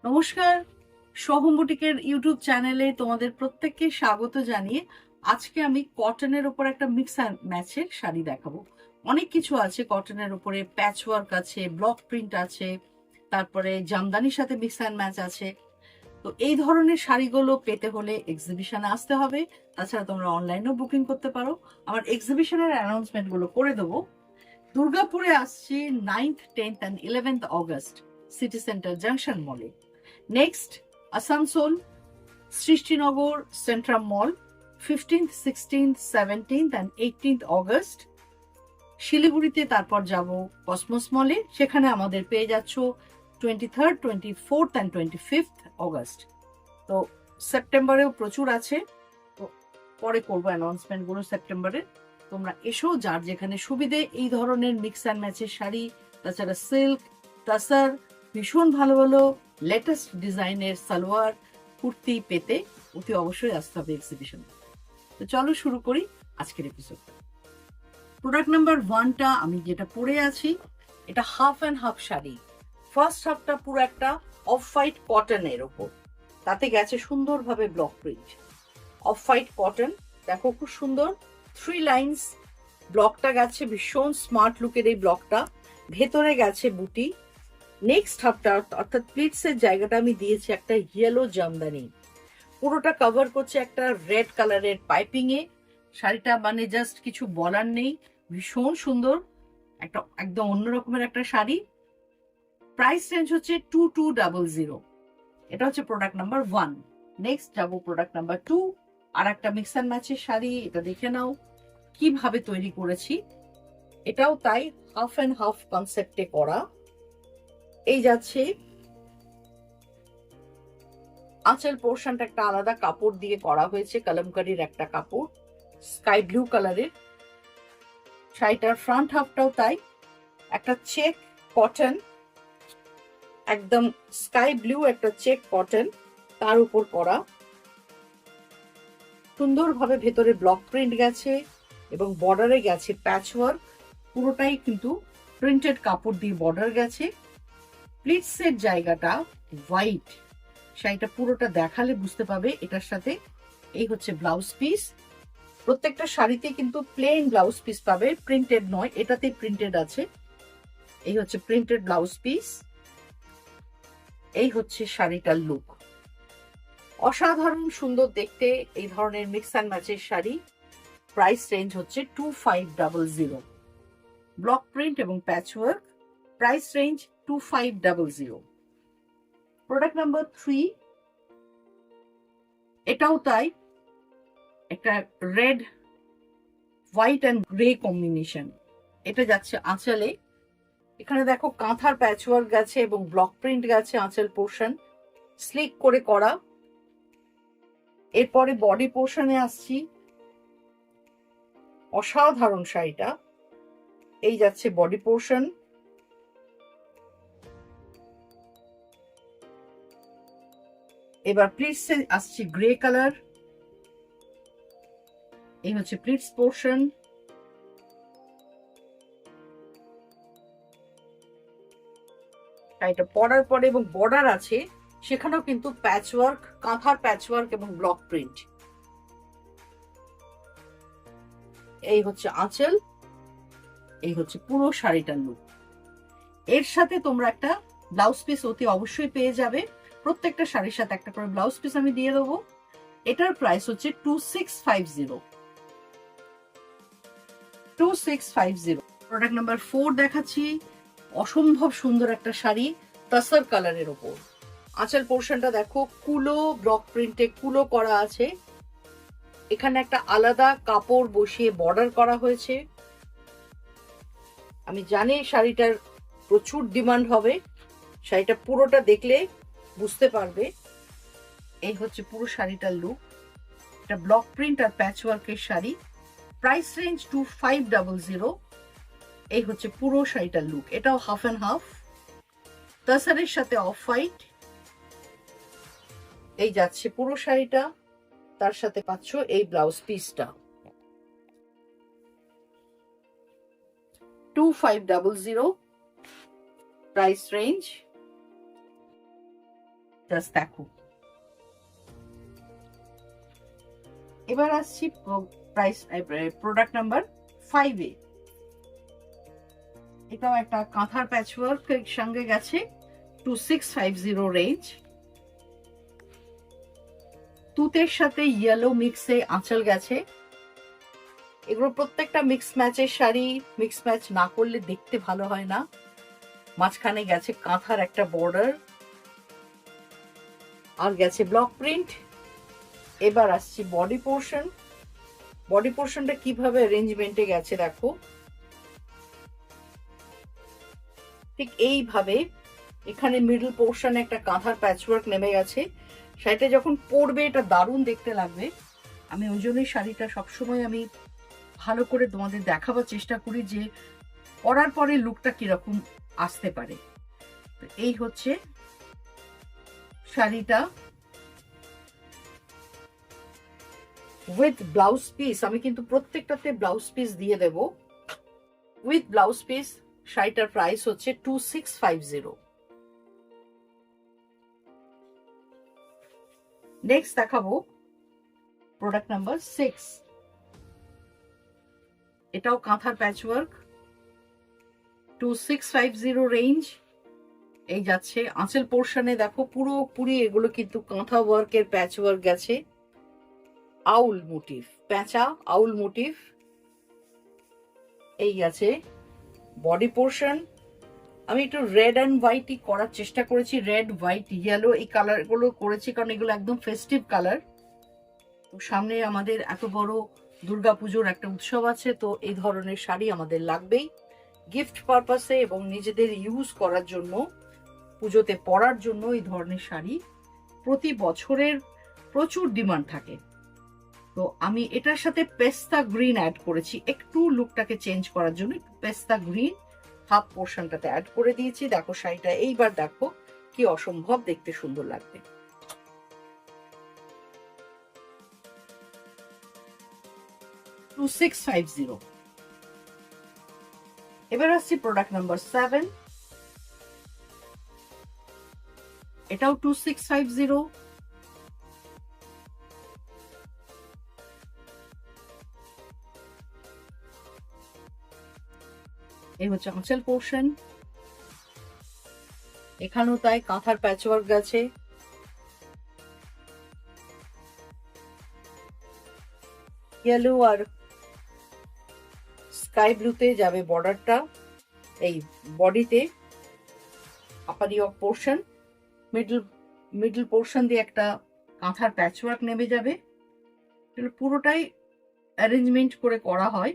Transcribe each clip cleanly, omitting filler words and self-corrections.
নমস্কার, সোহম বুটিকের ইউটিউব চ্যানেলে তোমাদের প্রত্যেককে স্বাগত জানিয়ে আজকে আমি কটনের ওপর একটা মিক্স অ্যান্ড ম্যাচের শাড়ি দেখাবো। অনেক কিছু আছে কটনের উপরে, প্যাচ ওয়ার্ক আছে, ব্লক প্রিন্ট আছে, তারপরে জামদানির সাথে মিক্স অ্যান্ড ম্যাচ আছে। তো এই ধরনের শাড়িগুলো পেতে হলে এক্সিবিশনে আসতে হবে। তাছাড়া তোমরা অনলাইনেও বুকিং করতে পারো। আমার এক্সিবিশনের অ্যানাউন্সমেন্ট গুলো করে দেবো। দুর্গাপুরে আসছে 9th, 10th and 11th August City Centre junction mall. Next Asansol Srishtinagar Centrum mall 15th, 16th, 17th and 18th August. শিলিগুড়িতে তারপর যাব কসমোস মলে, সেখানে আমাদের পেয়ে যাচ্ছ 23rd, 24th and 25th August. তো সেপ্টেম্বরেও প্রচুর আছে, তো পরে করবো অ্যানাউন্সমেন্ট গুলো সেপ্টেম্বরে। তোমরা এসো, যার যেখানে সুবিধে এই ধরনের মিক্স অ্যান্ড ম্যাচের শাড়ি, তাছাড়া সিল্ক, টাসার, ভীষণ ভালো ভালো লেটেস্ট ডিজাইনের সালোয়ার, কুর্তি পেতে অতি অবশ্যই আসতে হবে এক্সিবিশন। তো চলো শুরু করি আজকের এপিসোড। প্রোডাক্ট নাম্বার 1টা আমি যেটা পরে আছি, এটা half and half sari. First হাফটা পুরো একটা অফ হোয়াইট কটনের ওপর, তাতে গেছে সুন্দরভাবে block print. Off white cotton, দেখো খুব সুন্দর 3 লাইন্স। ব্লকটা গেছে ভীষণ স্মার্ট লুকের, এই ব্লকটা ভেতরে গেছে বুটি। নেক্সট হাফটা অর্থাৎ প্লিটসের জায়গাটা আমি দিয়েছি একটা ইয়েলো জামদানি, পুরোটা কভার করছে একটা রেড কালারের পাইপিং এ। শাড়িটা মানে জাস্ট কিছু বলার নেই, ভীষণ সুন্দর, একটা একদম অন্যরকমের একটা শাড়ি। প্রাইস রেঞ্জ হচ্ছে 2200। এটা হচ্ছে প্রোডাক্ট নাম্বার 1। নেক্সট যাবো প্রোডাক্ট নাম্বার 2, আর একটা মিক্স অ্যান্ড ম্যাচের শাড়ি। এটা দেখে নাও কিভাবে তৈরি করেছি। এটাও তাই হাফ অ্যান্ড হাফ কনসেপ্টে করা। এই যাচ্ছে আঁচল পোর্শনটা একটা আলাদা কাপড় দিয়ে করা হয়েছে, কলমকারীর একটা কাপড়, স্কাই ব্লু কালারের। শাড়িটার ফ্রন্ট হাফটাও তাই, একটা চেক কটন, একদম স্কাই ব্লু একটা চেক কটন, তার উপর করা সুন্দরভাবে ভেতরে ব্লক প্রিন্ট গেছে এবং বর্ডারে গেছে প্যাচ ওয়ার্ক। পুরোটাই কিন্তু প্রিন্টেড কাপড় দিয়ে বর্ডার গেছে। প্লিটসের জায়গাটা হোয়াইট, শাড়িটা পুরোটা দেখালে বুঝতে পাবে এটার সাথে। এই হচ্ছে ব্লাউজ পিস। প্রত্যেকটা শাড়িতে কিন্তু প্লেন ব্লাউজ পিস পাবে, প্রিন্টেড নয়, এটাতে প্রিন্টেড আছে। এই হচ্ছে প্রিন্টেড ব্লাউজ পিস। এই হচ্ছে শাড়িটার লুক, অসাধারণ সুন্দর দেখতে এই ধরনের মিক্স অ্যান্ড ম্যাচের শাড়ি। প্রাইস রেঞ্জ হচ্ছে 2500। ব্লক প্রিন্ট এবং প্যাচ work, price range 2500। Product number 3, এটাও তাই, একটা red white and grey combination. এটা যাচ্ছে আঁচলে। এখানে দেখো কাঁথার প্যাচ ওয়ার্ক গেছে এবং ব্লক প্রিন্ট গেছে আঁচল পোর্শন, স্লিক করে করা। এরপরে বডি পোর্শনে আসছি, অসাধারণ শাড়িটা। এই যাচ্ছে বডি পোর্শন। এবার প্লিটসে আসছি গ্রে কালার। এই হচ্ছে প্লিটস পোর্শন। শাড়িটা পরার পরে এবং বর্ডার আছে, সেখানেও কিন্তু প্যাচ ওয়ার্ক, কাঁথার প্যাচ ওয়ার্ক এবং ব্লক প্রিন্ট। এই হচ্ছে আঁচল, এই হচ্ছে পুরো শাড়িটার লুক। এর সাথে তোমরা একটা ব্লাউজ পিস অতি অবশ্যই পেয়ে যাবে। প্রত্যেকটা শাড়ির সাথে একটা করে ব্লাউজ পিস আমি দিয়ে দেবো। এটার প্রাইস হচ্ছে 2650। 2650। প্রোডাক্ট নাম্বার 4 দেখাচ্ছি, অসম্ভব সুন্দর একটা শাড়ি তাসার কালারের ওপর। আঁচল পোর্শনটা দেখো কুলো ব্লক প্রিন্টে কুলো করা আছে। এখানে একটা আলাদা কাপড় বসিয়ে বর্ডার করা হয়েছে। আমি জানি শাড়িটার প্রচুর ডিমান্ড হবে, শাড়িটা পুরোটা দেখলে বুঝতে পারবে। এই হচ্ছে পুরো শাড়িটার লুক, এটা ব্লক প্রিন্ট আর প্যাচ ওয়ার্কের শাড়ি। Price range 2500। এই হচ্ছে পুরো শাড়িটার লুক, এটাও হাফ অ্যান্ড হাফ, তাসারের সাথে অফ হোয়াইট। এই যাচ্ছে পুরো শাড়িটা, তার সাথে পাচ্ছ এই ব্লাউজ পিসটা। 2500 প্রাইস রেঞ্জ। জাস্ট দেখো। এবার আসছি প্রাইস প্রোডাক্ট নাম্বার 5-এ। এটাও একটা কাঁথার প্যাচওয়ার্ক সঙ্গে গেছে, 2650 রেঞ্জ। তুতের সাথে ইয়েলো মিক্সে আঁচল গেছে। এগুলো প্রত্যেকটা মিক্স ম্যাচের শাড়ি, মিক্স ম্যাচ না করলে দেখতে ভালো হয় না। মাঝখানে গেছে কাঁথার একটা বর্ডার, আর গেছে ব্লক প্রিন্ট। এবার আসছি বডি পোর্শন। বডি পোর্শনটা কিভাবে অ্যারেঞ্জমেন্টে গেছে দেখো, ঠিক এইভাবে। এখানে মিডল পোর্শনে একটা কাঁথার প্যাচওয়ার্ক নেমে গেছে। শাড়িটা যখন পরবে এটা দারুণ দেখতে লাগবে। আমি ওই জন্যই শাড়িটা সবসময় আমি ভালো করে তোমাদের দেখাবার চেষ্টা করি যে পরার পরে লুকটা কিরকম আসতে পারে। তো এই হচ্ছে শাড়িটা উইথ ব্লাউজ পিস। আমি কিন্তু প্রত্যেকটাতে ব্লাউজ পিস দিয়ে দেব। উইথ ব্লাউজ পিস শাড়িটার প্রাইস হচ্ছে 2650। নেক্সট দেখাবো প্রোডাক্ট নাম্বার 6। এটাও কাঁথার প্যাচওয়ার্ক, 2650 রেঞ্জ। এই যাচ্ছে আঁচল পোর্শনে দেখো পুরোপুরি এগুলো কিন্তু কাঁথা ওয়ার্কের প্যাচওয়ার্ক গেছে। আউল মোটিভ, প্যাঁচা আউল মোটিভ। এই গেছে বডি পোর্শন। আমি একটু রেড অ্যান্ড হোয়াইটই করার চেষ্টা করেছি, রেড হোয়াইট ইয়েলো এই কালার গুলো করেছি কারণ এগুলো একদম ফেস্টিভ কালার। তো সামনে আমাদের এত বড় দুর্গাপুজোর একটা উৎসব আছে, তো এই ধরনের শাড়ি আমাদের লাগবেই গিফট পারপাসে এবং নিজেদের ইউজ করার জন্য, পুজোতে পরার জন্য। এই ধরনের শাড়ি প্রতি বছরের প্রচুর ডিমান্ড থাকে। তো আমি এটার সাথে পেস্তা গ্রিন অ্যাড করেছি একটু লুকটাকে চেঞ্জ করার জন্য। পেস্তা গ্রিন হাফ পোর্শনটাতে অ্যাড করে দিয়েছি। দেখো শাড়িটা এইবার দেখো কি অসম্ভব দেখতে সুন্দর লাগবে। এবার আসছি প্রোডাক্ট নাম্বার 7। এটাও 2650। এই হচ্ছে আঁচল পোর্শন। এখানেও তাই কাঁথার প্যাচওয়ার্ক গেছে। ইয়েলো আর স্কাই ব্লুতে যাবে বর্ডারটা। এই বডিতে আপার ইয়ক পোর্শন, মিডল পোর্শন দিয়ে একটা কাঁথার প্যাচওয়ার্ক নেমে যাবে। পুরোটাই অ্যারেঞ্জমেন্ট করে করা হয়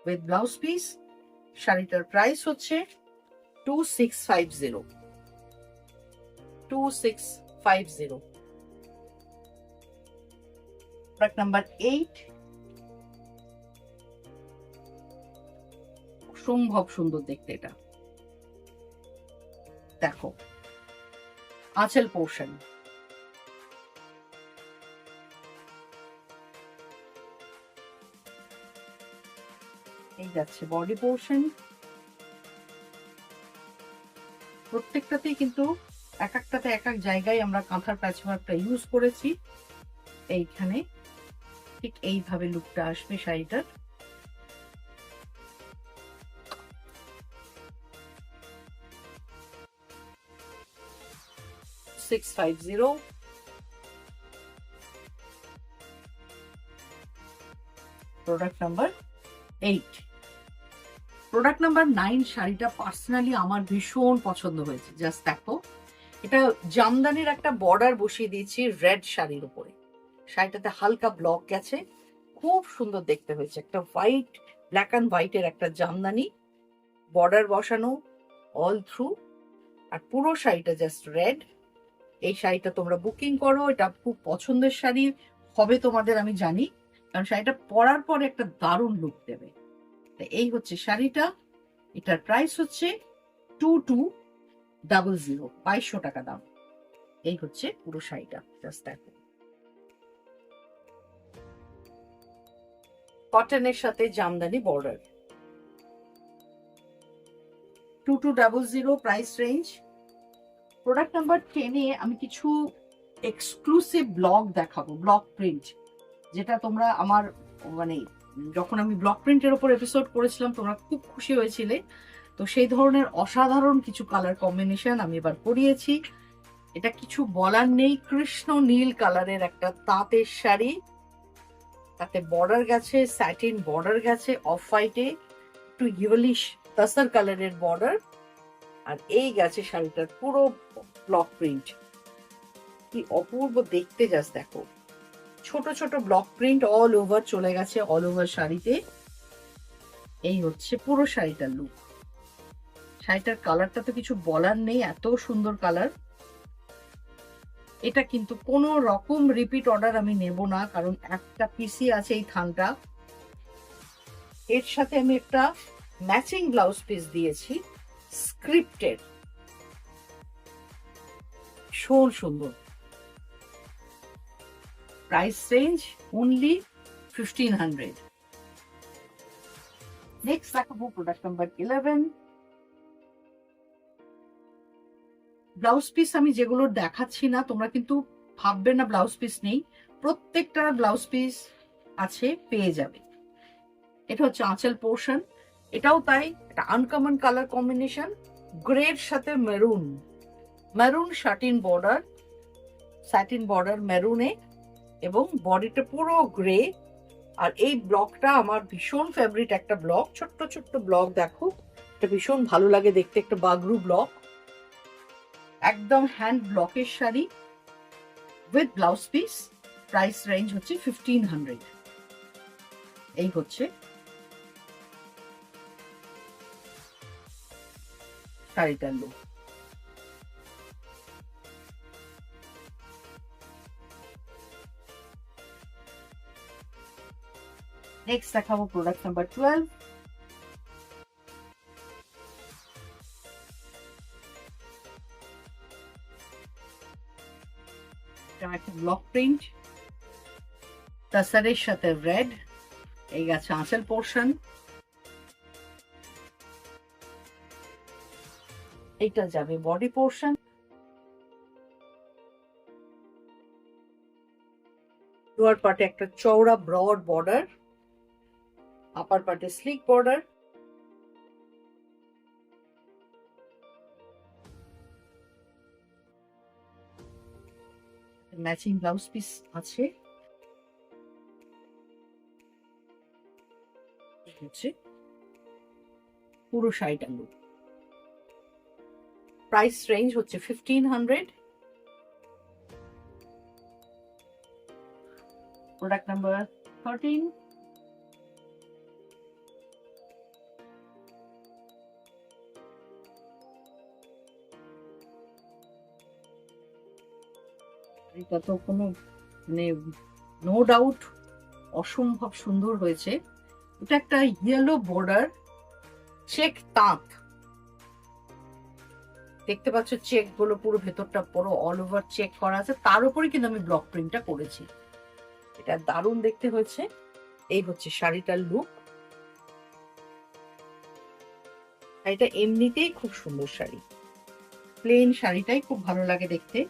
উইথ ব্লাউজ পিস। শাড়িটার প্রাইস হচ্ছে 2650। 2650। Product number 8। অসম্ভব সুন্দর দেখতে এটা। দেখো আঁচল পোর্শন। এই যাচ্ছে বডি পোর্শন। প্রত্যেকটাতেই কিন্তু এক একটাতে এক এক জায়গায় আমরা কাঁথার প্যাচওয়ার্কটা ইউজ করেছি। এইখানে ঠিক এইভাবে লুকটা আসবে শাড়িটার। Product number 8। প্রোডাক্ট নাম্বার 9 শাড়িটা পার্সোনালি আমার ভীষণ পছন্দ হয়েছে। জাস্ট দেখো, এটা জামদানির একটা বর্ডার বসিয়ে দিয়েছি রেড শাড়ির উপরে। শাড়িটাতে হালকা ব্লক গেছে, খুব সুন্দর দেখতে হয়েছে। একটা হোয়াইট, ব্ল্যাক অ্যান্ড হোয়াইটের একটা জামদানি বর্ডার বসানো অল থ্রু, আর পুরো শাড়িটা জাস্ট রেড। এই শাড়িটা তোমরা বুকিং করো, এটা খুব পছন্দের শাড়ি হবে তোমাদের আমি জানি, কারণ শাড়িটা পরার পরে একটা দারুণ লুক দেবে। এই হচ্ছে শাড়িটা। এটার প্রাইস হচ্ছে 2200, 2200 টাকা দাম। এই হচ্ছে পুরো শাড়িটা, জাস্ট দেখো কটনের সাথে jamdani border. 2200 price range. Product number 10-এ আমি কিছু এক্সক্লুসিভ ব্লক দেখাবো, ব্লক প্রিন্ট, যেটা তোমরা আমার মানে যখন আমি ব্লক প্রিন্টের ওপর এপিসোড করেছিলাম তোমরা খুব খুশি হয়েছিলে। তো সেই ধরনের অসাধারণ কিছু কালার কম্বিনেশন আমি এবার করিয়েছি। এটা কিছু বলার নেই, কৃষ্ণ নীল কালারের একটা তাঁতের শাড়ি, তাতে বর্ডার গেছে, স্যাটিন বর্ডার গেছে অফ হোয়াইটে, একটু ইয়েলিশ তাসার কালারের বর্ডার, আর এই গেছে শাড়িটার পুরো ব্লক প্রিন্ট। কি অপূর্ব দেখতে, জাস্ট দেখো, ছোট ছোট ব্লক প্রিন্ট অল ওভার চলে গেছে, অল ওভার শাড়িতে। এই হচ্ছে পুরো শাড়িটার লুক। শাড়িটার কালারটা তো কিছু বলার নেই, এত সুন্দর কালার। এটা কিন্তু কোনো রকম রিপিট অর্ডার আমি নেব না, কারণ একটা পিসি আছে এই থানটা। এর সাথে আমি একটা ম্যাচিং ব্লাউজ পিস দিয়েছি স্ক্রিপ্টেড, ভীষণ সুন্দর। Price range only 1500। নেক্সট দেখাবো প্রোডাক্ট নাম্বার 11। ব্লাউজ পিস আমি যেগুলো দেখাচ্ছি না তোমরা কিন্তু ভাববে না ব্লাউজ পিস নেই, প্রত্যেকটা ব্লাউজ পিস আছে, পেয়ে যাবে। এটা হচ্ছে আঁচল পোর্শন, এটাও তাই, এটা আনকমন কালার কম্বিনেশন, গ্রের সাথে maroon, maroon satin border, satin border মেরুনে, এবং বডিটা পুরো গ্রে। আর এই ব্লকটা আমার ভীষণ ফেভারিট একটা ব্লক, ছোট্ট ছোট্ট ব্লক, দেখো এটা ভীষণ ভালো লাগে দেখতে, একটা বাগরু ব্লক, একদম হ্যান্ড ব্লকের sari with blouse piece. Price range হচ্ছে 1500। এই হচ্ছে শাড়িটার লুক। নেক্সট দেখাবো প্রোডাক্ট নাম্বার 12। একটা ব্লক প্রিন্ট, তাসারের সাথে রেড, এই গেছে আঁচল পোর্শন, এইটা যাবে বডি পোর্শন। লোয়ার পার্টে একটা চওড়া ব্রড বর্ডার, আপার পার্টে slick border. Matching blouse piece আছে, হচ্ছে পুরো শাড়িটার লুক। প্রাইস রেঞ্জ হচ্ছে 1500। Product number 13। এটা তো কোনো মানে নো ডাউট অসম্ভব সুন্দর হয়েছে। এটা একটা ইয়েলো বর্ডার চেক তাঁত, দেখতে পাচ্ছ চেক গুলো পুরো ভেতরটা পুরো অল ওভার চেক করা আছে, তার উপরে কিন্তু আমি ব্লক প্রিন্টটা করেছি। এটা দারুণ দেখতে হয়েছে। এই হচ্ছে শাড়িটার লুক। শাড়িটা এমনিতেই খুব সুন্দর শাড়ি, প্লেন শাড়িটাই খুব ভালো লাগে দেখতে।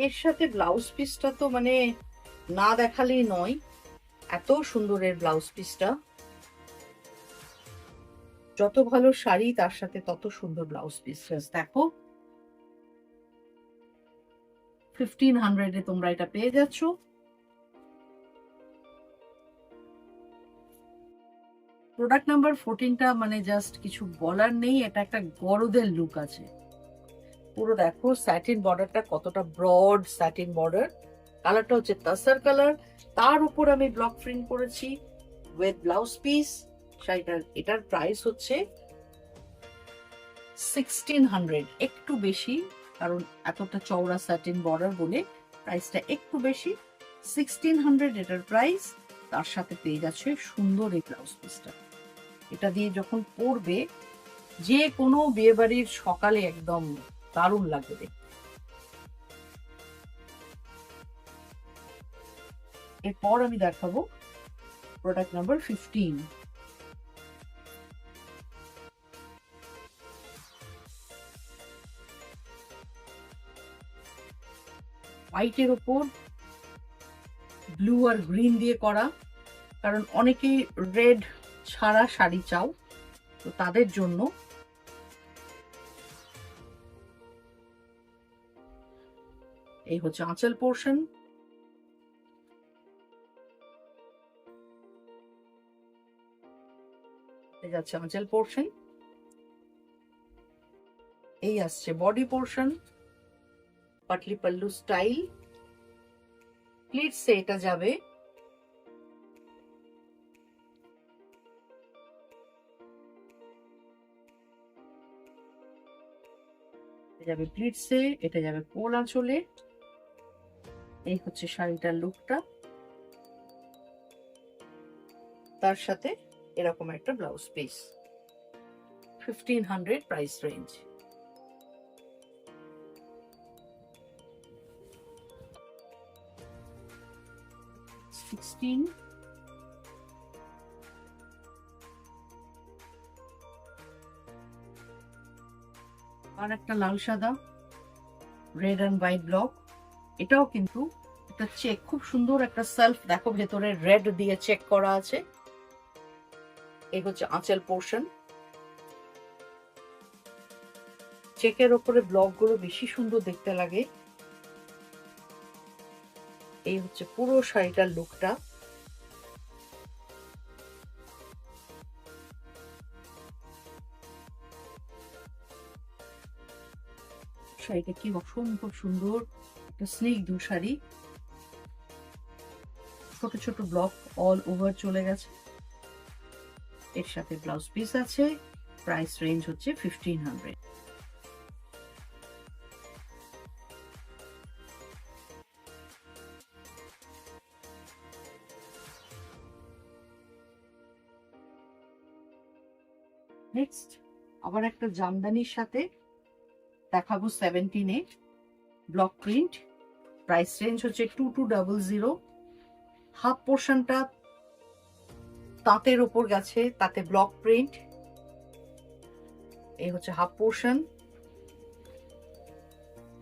এর সাথে ব্লাউজ পিসটা তো মানে না দেখালেই নয়, এত সুন্দর এর ব্লাউজ পিসটা। যত ভালো শাড়ি তার সাথে তত সুন্দর ব্লাউজ পিস। দেখো 1500-এ তোমরা এটা পেয়ে যাচ্ছ। প্রোডাক্ট নাম্বার 14টা মানে জাস্ট কিছু বলার নেই, এটা একটা গরদের লুক আছে পুরো। দেখো স্যাটিন বর্ডারটা কতটা ব্রড স্যাটিন বর্ডার, কালারটা হচ্ছে তাসার কালার, তার উপর আমি ব্লক প্রিন্ট করেছি উইথ ব্লাউজ পিস। শাড়িটার এটার প্রাইস হচ্ছে 1600, একটু বেশি, কারণ এতটা চওড়া স্যাটিন বর্ডার বলে প্রাইসটা একটু বেশি। 1600 এটার প্রাইস। তার সাথে পেয়ে যাচ্ছে সুন্দর এই ব্লাউজ পিসটা। এটা দিয়ে যখন পরবে যে কোনো বিয়ে বাড়ির সকালে একদম দারুণ লাগবে দেখতে। এরপর আমি দেখাবো প্রোডাক্ট নাম্বার 15। হোয়াইটের ওপর ব্লু আর গ্রিন দিয়ে করা, কারণ অনেকেই রেড ছাড়া শাড়ি চাও, তো তাদের জন্য এই হচ্ছে আঁচল পোর্শন। যাচ্ছে আঁচল পোর্শন, এই আসছে বডি পোর্শন, পাটলি পাল্লু স্টাইল। প্লিটসে এটা যাবে প্লিটসে, এটা যাবে কোল আঁচলে। এই হচ্ছে শাড়িটার লুকটা, তার সাথে এরকম একটা ব্লাউজ পিস। 1500 price range. আর একটা লাল সাদা, রেড অ্যান্ড হোয়াইট ব্লক। এটাও কিন্তু একটা চেক, খুব সুন্দর একটা সেলফ, দেখো ভেতরে রেড দিয়ে চেক করা আছে। এই হচ্ছে আঁচল পোর্শন। চেকের ওপরে ব্লক গুলো বেশি সুন্দর দেখতে লাগে। এই হচ্ছে পুরো শাড়িটার লুকটা। শাড়িটা কি অসম্ভব সুন্দর, একটা স্নিগ্ধ শাড়ি। ছোট ছোট ব্লক অল ওভার চলে গেছে। এর সাথে ব্লাউজ পিস আছে। প্রাইস রেঞ্জ হচ্ছে 1500। নেক্সট আবার একটা জামদানির সাথে দেখাবো 17-এ ব্লক প্রিন্ট। প্রাইস রেঞ্জ হচ্ছে 2200। হাফ পোর্শনটা তাঁতের ওপর গেছে, তাতে ব্লক প্রিন্ট। এই হচ্ছে হাফ পোর্শন,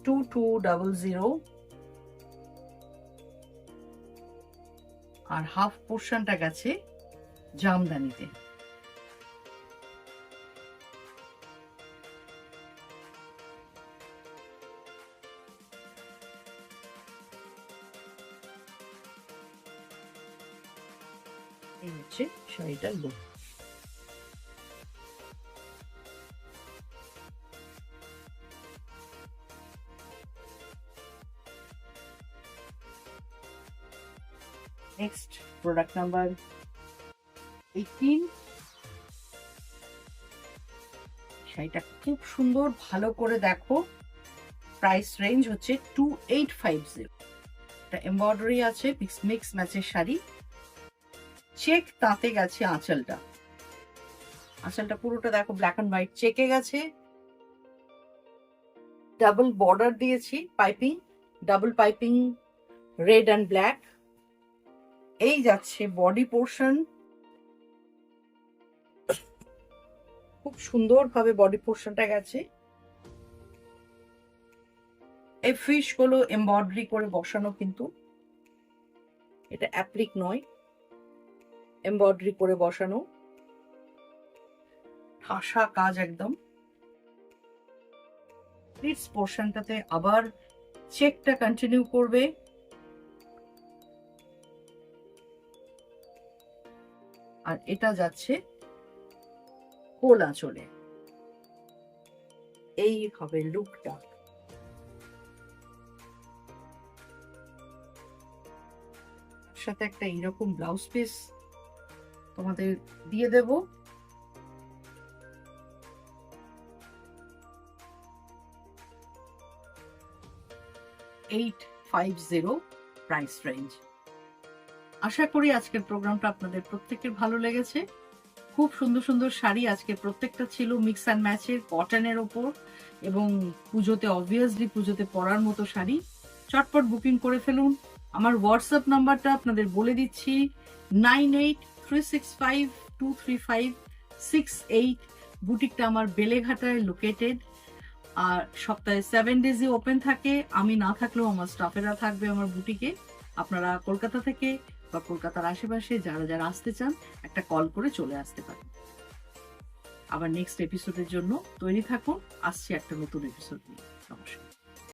2200। আর হাফ পোর্শনটা গেছে জামদানিতে। এই হচ্ছে শাড়িটার লুক। Next product number 18। শাড়িটা খুব সুন্দর, ভালো করে দেখো। প্রাইস রেঞ্জ হচ্ছে 2850। এটা এমব্রয়ডারি আছে, মিক্স ম্যাচের শাড়ি। চেক তাতে গেছে আঁচলটা। আঁচলটা পুরোটা দেখো ব্ল্যাক এন্ড হোয়াইট চেকে গেছে। ডাবল বর্ডার দিয়েছি, piping, double piping, red and black. এই যাচ্ছে বডি পোর্শন। খুব সুন্দর ভাবে বডি পোর্শনটা গেছে। এই ফিশ গুলো এমব্রয়ডারি করে বসানো, কিন্তু এটা অ্যাপ্লিক নয়, এমব্রয়ডারি করে বসানো, ঠাসা কাজ একদম। প্লিটস পোর্শনটাতে আবার চেকটা কন্টিনিউ করবে। আর এটা যাচ্ছে কোল আঁচলে। এই হবে লুকটা। সাথে একটা এরকম ব্লাউজ পিস তোমাদের দিয়ে দেব। 850। Price range. আশা করি আজকের প্রোগ্রামটা আপনাদের প্রত্যেকের ভালো লেগেছে। খুব সুন্দর সুন্দর শাড়ি আজকে প্রত্যেকটা ছিল মিক্স অ্যান্ড ম্যাচের, কটনের ওপর, এবং পুজোতে অবভিয়াসলি পুজোতে পরার মতো শাড়ি। চটপট বুকিং করে ফেলুন। আমার হোয়াটসঅ্যাপ নাম্বারটা আপনাদের বলে দিচ্ছি, 9836523568। বুটিকটা আমার বেলেঘাটায় লোকেটেড, আর সপ্তাহে 7 ডেজই ওপেন থাকে। আমি না থাকলেও আমার স্টাফেরা থাকবে আমার বুটিকে। আপনারা কলকাতা থেকে বা কলকাতার আশেপাশে যারা যারা আসতে চান একটা কল করে চলে আসতে পারেন। আবার নেক্সট এপিসোডের জন্য তৈরি থাকুন, আসছি একটা নতুন এপিসোড নিয়ে। নমস্কার।